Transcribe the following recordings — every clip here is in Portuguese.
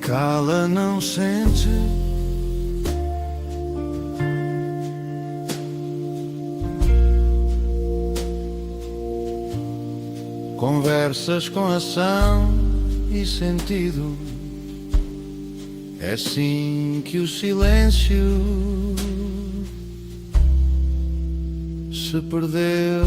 cala, não sente. Conversas com ação e sentido. É assim que o silêncio se perdeu.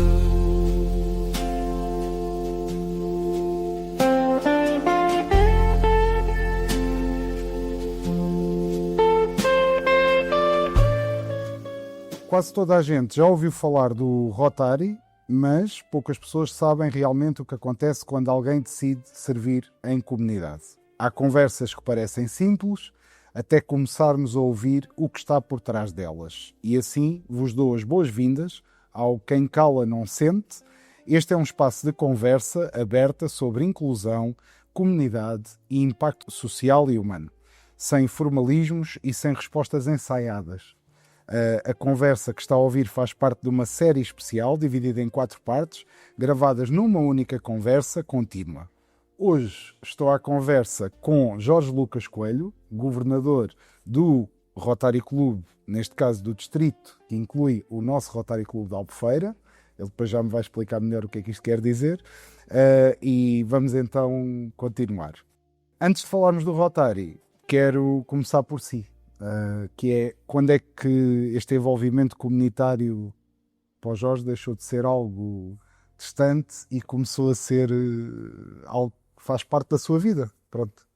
Quase toda a gente já ouviu falar do Rotary, mas poucas pessoas sabem realmente o que acontece quando alguém decide servir em comunidade. Há conversas que parecem simples, até começarmos a ouvir o que está por trás delas. E assim vos dou as boas-vindas ao Quem Cala Não Sente. Este é um espaço de conversa aberta sobre inclusão, comunidade e impacto social e humano, sem formalismos e sem respostas ensaiadas. A conversa que está a ouvir faz parte de uma série especial, dividida em 4 partes, gravadas numa única conversa contínua. Hoje estou à conversa com Jorge Lucas Coelho, governador do Rotary Clube, neste caso do distrito, que inclui o nosso Rotary Clube de Albufeira. Ele depois já me vai explicar melhor o que é que isto quer dizer. E vamos então continuar. Antes de falarmos do Rotary, quero começar por si. Que é quando é que este envolvimento comunitário para o Jorge deixou de ser algo distante e começou a ser algo que faz parte da sua vida. Pronto.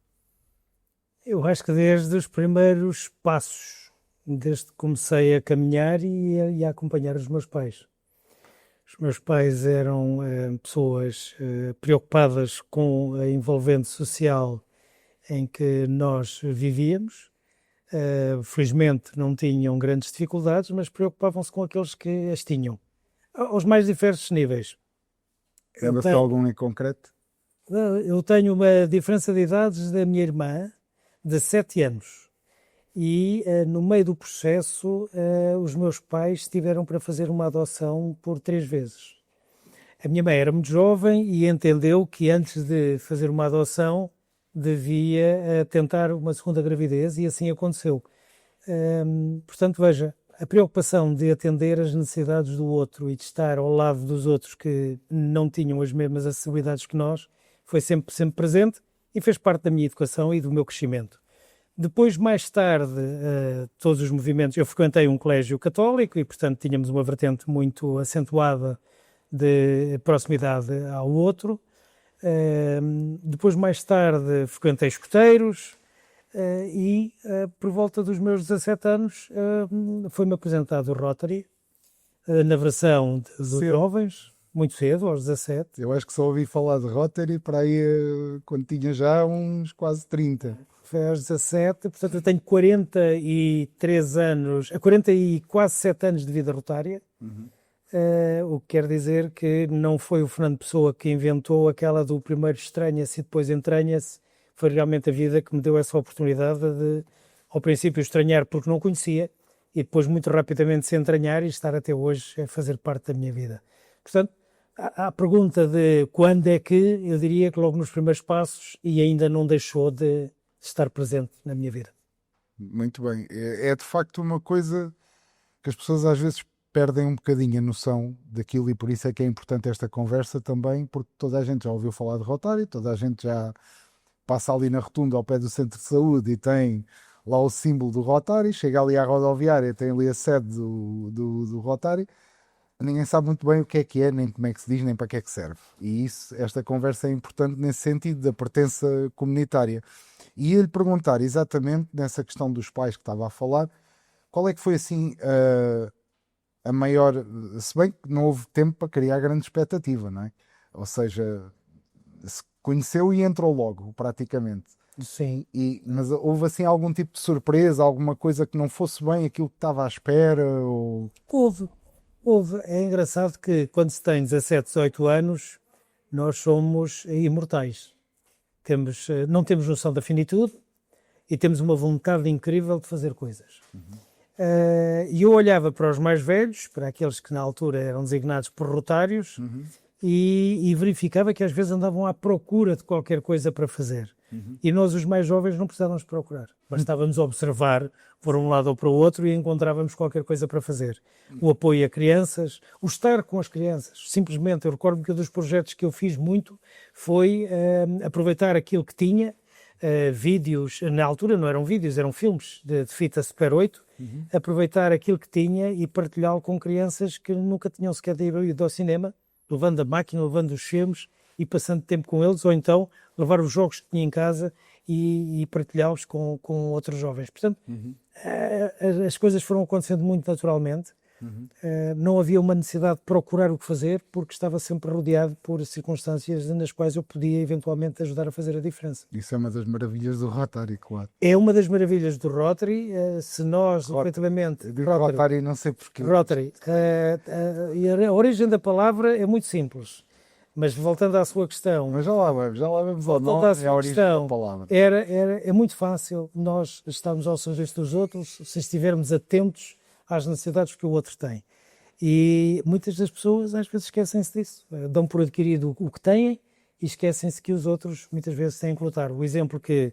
Eu acho que desde os primeiros passos, desde que comecei a caminhar e a acompanhar os meus pais. Os meus pais eram pessoas preocupadas com a envolvente social em que nós vivíamos. Felizmente não tinham grandes dificuldades, mas preocupavam-se com aqueles que as tinham, aos mais diversos níveis. Lembra-se de algum em concreto? Eu tenho uma diferença de idades da minha irmã de 7 anos e no meio do processo os meus pais tiveram para fazer uma adoção por 3 vezes. A minha mãe era muito jovem e entendeu que antes de fazer uma adoção devia tentar uma segunda gravidez e assim aconteceu. Portanto, veja, a preocupação de atender as necessidades do outro e de estar ao lado dos outros que não tinham as mesmas acessibilidades que nós foi sempre presente e fez parte da minha educação e do meu crescimento. Depois, mais tarde, todos os movimentos... Eu frequentei um colégio católico e, portanto, tínhamos uma vertente muito acentuada de proximidade ao outro. Depois, mais tarde, frequentei escoteiros e por volta dos meus 17 anos foi-me apresentado o Rotary na versão dos jovens, muito cedo, aos 17. Eu acho que só ouvi falar de Rotary para aí quando tinha já uns quase 30. Foi aos 17, portanto eu tenho 43 anos, 40 e quase 7 anos de vida rotária. O que quer dizer que não foi o Fernando Pessoa que inventou aquela do primeiro estranha-se e depois entranha-se. Foi realmente a vida que me deu essa oportunidade de, ao princípio, estranhar porque não conhecia e depois muito rapidamente se entranhar e estar até hoje a fazer parte da minha vida. Portanto, a pergunta de quando é que, eu diria que logo nos primeiros passos e ainda não deixou de estar presente na minha vida. Muito bem. É de facto uma coisa que as pessoas às vezes perdem um bocadinho a noção daquilo e por isso é que é importante esta conversa também, porque toda a gente já ouviu falar de Rotary, toda a gente já passa ali na rotunda ao pé do centro de saúde e tem lá o símbolo do Rotary, chega ali à rodoviária e tem ali a sede do Rotary. Ninguém sabe muito bem o que é, nem como é que se diz, nem para que é que serve. E isso, esta conversa é importante nesse sentido, da pertença comunitária. E ia-lhe perguntar exatamente nessa questão dos pais que estava a falar, qual é que foi assim a maior, se bem que não houve tempo para criar grande expectativa, não é? Ou seja, se conheceu e entrou logo, praticamente. Sim. Mas houve assim algum tipo de surpresa, alguma coisa que não fosse bem aquilo que estava à espera? Ou... Houve. É engraçado que quando se tem 17, 18 anos, nós somos imortais. Não temos noção da finitude e temos uma vontade incrível de fazer coisas. E eu olhava para os mais velhos, para aqueles que na altura eram designados por rotários, e verificava que às vezes andavam à procura de qualquer coisa para fazer. E nós, os mais jovens, não precisávamos procurar. Bastávamos observar por um lado ou para o outro e encontrávamos qualquer coisa para fazer. O apoio a crianças, o estar com as crianças. Simplesmente, eu recordo-me que um dos projetos que eu fiz muito foi aproveitar aquilo que tinha, vídeos, na altura não eram vídeos, eram filmes de fita Super 8, aproveitar aquilo que tinha e partilhá-lo com crianças que nunca tinham sequer ido ao cinema, levando a máquina, levando os filmes e passando tempo com eles, ou então levar os jogos que tinha em casa e partilhá-los com outros jovens. Portanto, as coisas foram acontecendo muito naturalmente. Não havia uma necessidade de procurar o que fazer, porque estava sempre rodeado por circunstâncias nas quais eu podia eventualmente ajudar a fazer a diferença. Isso é uma das maravilhas do Rotary, claro. É uma das maravilhas do Rotary. Se nós, efetivamente... Rotary, não sei porquê. Rotary. E a origem da palavra é muito simples. Mas voltando à sua questão... Mas já lá vamos ao nome e à origem da palavra. É muito fácil nós estarmos ao serviço dos outros se estivermos atentos às necessidades que o outro tem. E muitas das pessoas às vezes esquecem-se disso. Dão por adquirido o que têm e esquecem-se que os outros muitas vezes têm que lutar. O exemplo que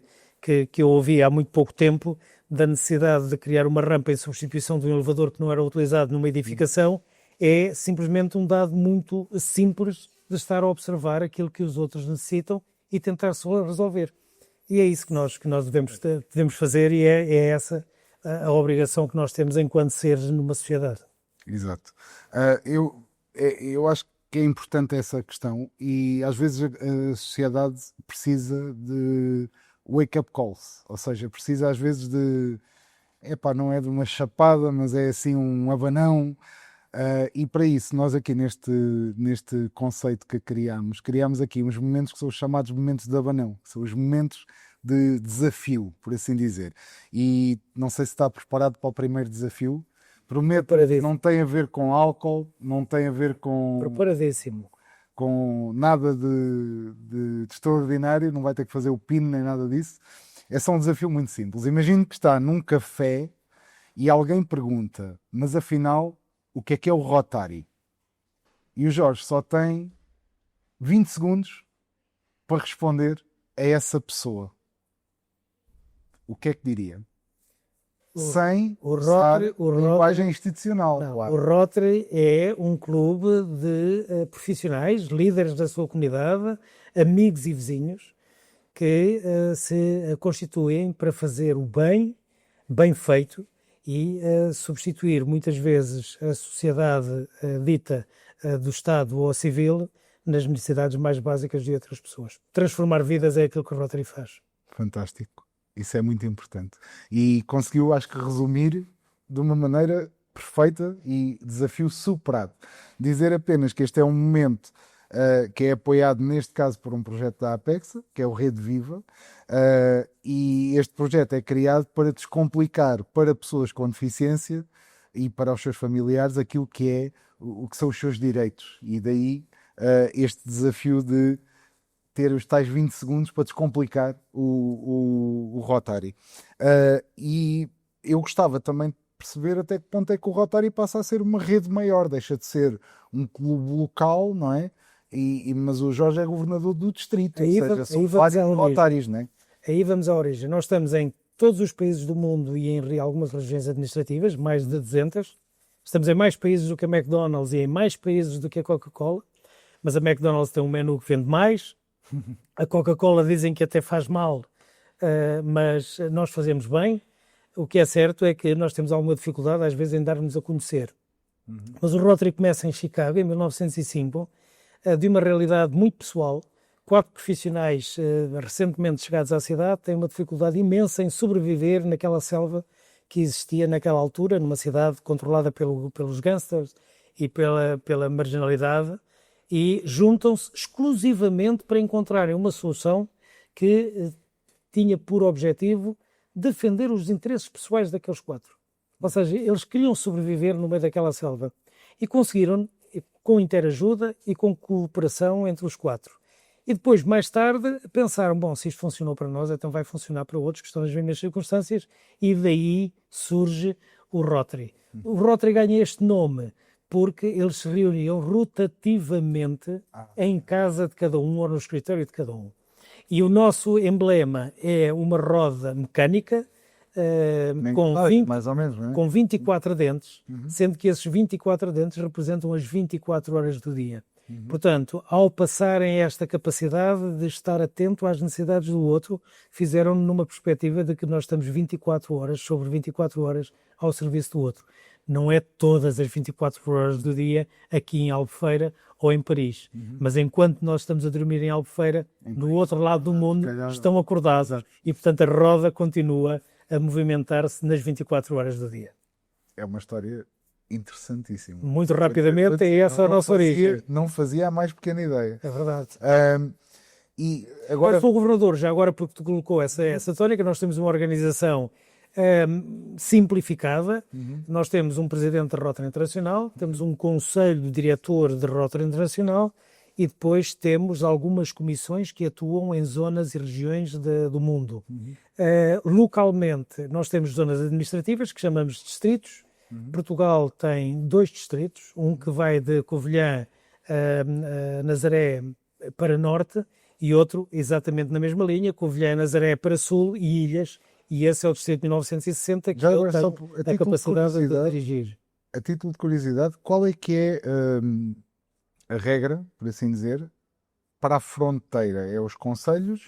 eu ouvi há muito pouco tempo da necessidade de criar uma rampa em substituição de um elevador que não era utilizado numa edificação é simplesmente um dado muito simples de estar a observar aquilo que os outros necessitam e tentar resolver. E é isso que nós devemos fazer e é essa a obrigação que nós temos enquanto seres numa sociedade. Exato. Eu acho que é importante essa questão e às vezes a sociedade precisa de wake-up calls, ou seja, precisa às vezes de, não é de uma chapada, mas é assim um abanão. E para isso, nós aqui neste conceito que criámos aqui uns momentos que são os chamados momentos de abanão, que são os momentos de desafio, por assim dizer. E não sei se está preparado para o primeiro desafio. Prometo que não tem a ver com álcool, não tem a ver com... Preparadíssimo. Com nada de extraordinário, não vai ter que fazer o pino nem nada disso. É só um desafio muito simples. Imagine que está num café e alguém pergunta, mas afinal, o que é o Rotary? E o Jorge só tem 20 segundos para responder a essa pessoa. O que é que diria? Sem usar linguagem institucional. Não, claro. O Rotary é um clube de profissionais, líderes da sua comunidade, amigos e vizinhos, que se constituem para fazer o bem feito e substituir muitas vezes a sociedade dita do Estado ou civil nas necessidades mais básicas de outras pessoas. Transformar vidas é aquilo que o Rotary faz. Fantástico. Isso é muito importante. E conseguiu, acho que, resumir de uma maneira perfeita e desafio superado. Dizer apenas que este é um momento que é apoiado, neste caso, por um projeto da Apexa, que é o Rede Viva, e este projeto é criado para descomplicar para pessoas com deficiência e para os seus familiares aquilo que é o que são os seus direitos. E daí este desafio de ter os tais 20 segundos para descomplicar o Rotary. E eu gostava também de perceber até que ponto é que o Rotary passa a ser uma rede maior, deixa de ser um clube local, não é? Mas o Jorge é governador do distrito, ou seja, são vários Rotários, não é? Aí vamos à origem. Nós estamos em todos os países do mundo e em algumas regiões administrativas, mais de 200. Estamos em mais países do que a McDonald's e em mais países do que a Coca-Cola. Mas a McDonald's tem um menu que vende mais. A Coca-Cola dizem que até faz mal, mas nós fazemos bem. O que é certo é que nós temos alguma dificuldade às vezes em dar-nos a conhecer. Mas o Rotary começa em Chicago, em 1905, de uma realidade muito pessoal. 4 profissionais recentemente chegados à cidade têm uma dificuldade imensa em sobreviver naquela selva que existia naquela altura, numa cidade controlada pelos gangsters e pela marginalidade, e juntam-se exclusivamente para encontrarem uma solução que tinha por objetivo defender os interesses pessoais daqueles 4. Ou seja, eles queriam sobreviver no meio daquela selva e conseguiram, com interajuda e com cooperação entre os 4. E depois, mais tarde, pensaram, bom, se isto funcionou para nós, então vai funcionar para outros que estão nas mesmas circunstâncias, e daí surge o Rotary. O Rotary ganha este nome porque eles se reuniam rotativamente em casa de cada um ou no escritório de cada um. E o nosso emblema é uma roda mecânica mais ou menos, não é? com 24 dentes, sendo que esses 24 dentes representam as 24 horas do dia. Portanto, ao passarem esta capacidade de estar atento às necessidades do outro, fizeram numa perspectiva de que nós estamos 24 horas sobre 24 horas ao serviço do outro. Não é todas as 24 horas do dia aqui em Albufeira ou em Paris, mas enquanto nós estamos a dormir em Albufeira, do outro lado do mundo estão acordados e, portanto, a roda continua a movimentar-se nas 24 horas do dia. É uma história interessantíssimo. Muito rapidamente, é essa a nossa origem. Não fazia a mais pequena ideia. É verdade. E agora... Mas sou o governador, já agora porque tu colocou essa tónica, nós temos uma organização simplificada, nós temos um presidente da Rotary Internacional, temos um conselho de diretor de Rotary Internacional e depois temos algumas comissões que atuam em zonas e regiões do mundo. Localmente, nós temos zonas administrativas que chamamos de distritos. Portugal tem 2 distritos, um que vai de Covilhã a Nazaré para norte e outro exatamente na mesma linha, Covilhã, Nazaré para sul e Ilhas, e esse é o distrito de 1960 que eu tenho a capacidade de dirigir. A título de curiosidade, qual é que é a regra, por assim dizer, para a fronteira? É os concelhos?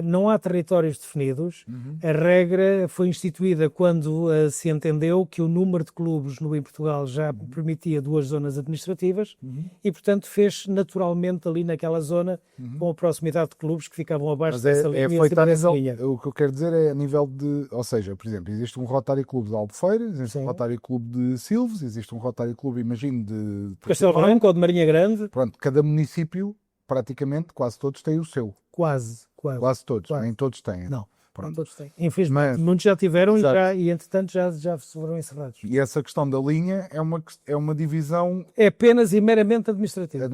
Não há territórios definidos. A regra foi instituída quando se entendeu que o número de clubes em Portugal já permitia 2 zonas administrativas e, portanto, fez naturalmente ali naquela zona com a proximidade de clubes que ficavam abaixo dessa linha. É feito a nível, o que eu quero dizer é a nível de, ou seja, por exemplo, existe um Rotary Clube de Albufeira, existe um Rotary Clube de Silves, existe um Rotary Clube, imagino, de Castelo Branco ou de Marinha Grande. Pronto, cada município, praticamente, quase todos têm o seu. Quase todos, quase. Nem todos têm. Não Pronto. todos têm. Infelizmente, muitos já tiveram e entretanto já foram encerrados. E essa questão da linha é uma divisão... É apenas e meramente administrativa.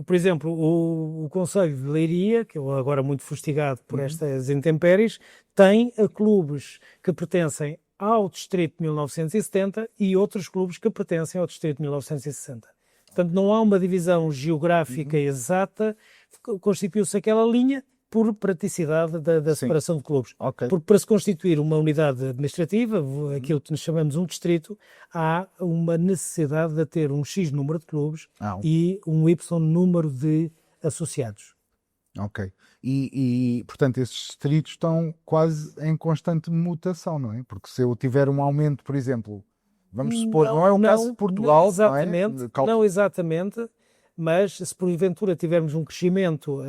Por exemplo, o Conselho de Leiria, que é agora muito fustigado por estas intempéries, tem clubes que pertencem ao Distrito de 1970 e outros clubes que pertencem ao Distrito de 1960. Portanto, não há uma divisão geográfica exata, constituiu-se aquela linha por praticidade da separação de clubes. Porque para se constituir uma unidade administrativa, aquilo que nós chamamos um distrito, há uma necessidade de ter um X número de clubes e um Y número de associados. Ok. E, portanto, esses distritos estão quase em constante mutação, não é? Porque se eu tiver um aumento, por exemplo, vamos supor, não é o caso de Portugal, não exatamente, não exatamente, mas se porventura tivermos um crescimento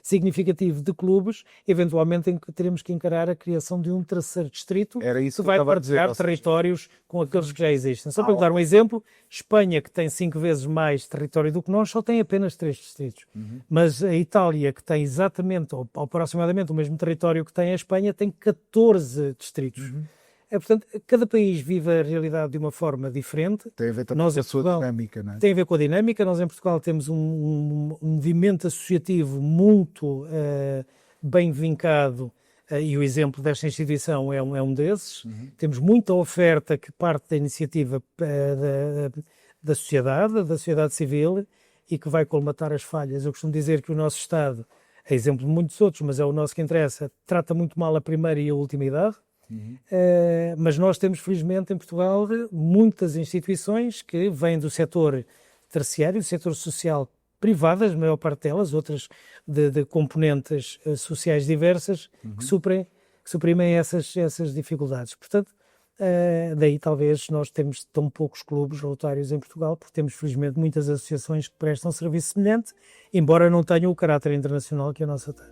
significativo de clubes, eventualmente teremos que encarar a criação de um terceiro distrito que vai partilhar territórios com aqueles que já existem. Só para dar um exemplo, Espanha, que tem 5 vezes mais território do que nós, só tem apenas 3 distritos. Mas a Itália, que tem exatamente ou aproximadamente o mesmo território que tem a Espanha, tem 14 distritos. Portanto, cada país vive a realidade de uma forma diferente. Tem a ver também com a sua dinâmica, não é? Tem a ver com a dinâmica. Nós em Portugal temos um movimento associativo muito bem vincado e o exemplo desta instituição é um desses. Temos muita oferta que parte da iniciativa da sociedade civil e que vai colmatar as falhas. Eu costumo dizer que o nosso Estado, é exemplo de muitos outros, mas é o nosso que interessa, trata muito mal a primeira e a última idade. Mas nós temos, felizmente, em Portugal, muitas instituições que vêm do setor terciário, do setor social privadas, a maior parte delas, outras de componentes sociais diversas, que suprimem essas dificuldades. Portanto, daí talvez nós temos tão poucos clubes rotários em Portugal, porque temos, felizmente, muitas associações que prestam serviço semelhante, embora não tenham o caráter internacional que a nossa tem.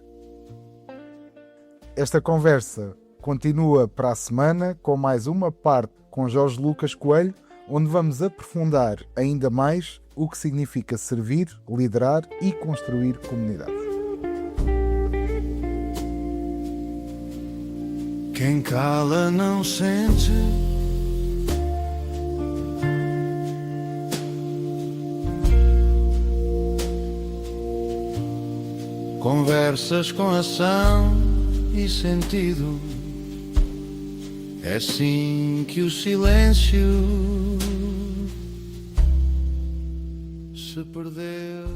Esta conversa continua para a semana com mais uma parte com Jorge Lucas Coelho, onde vamos aprofundar ainda mais o que significa servir, liderar e construir comunidade. Quem cala não sente. Conversas com ação e sentido. É assim que o silêncio se perdeu.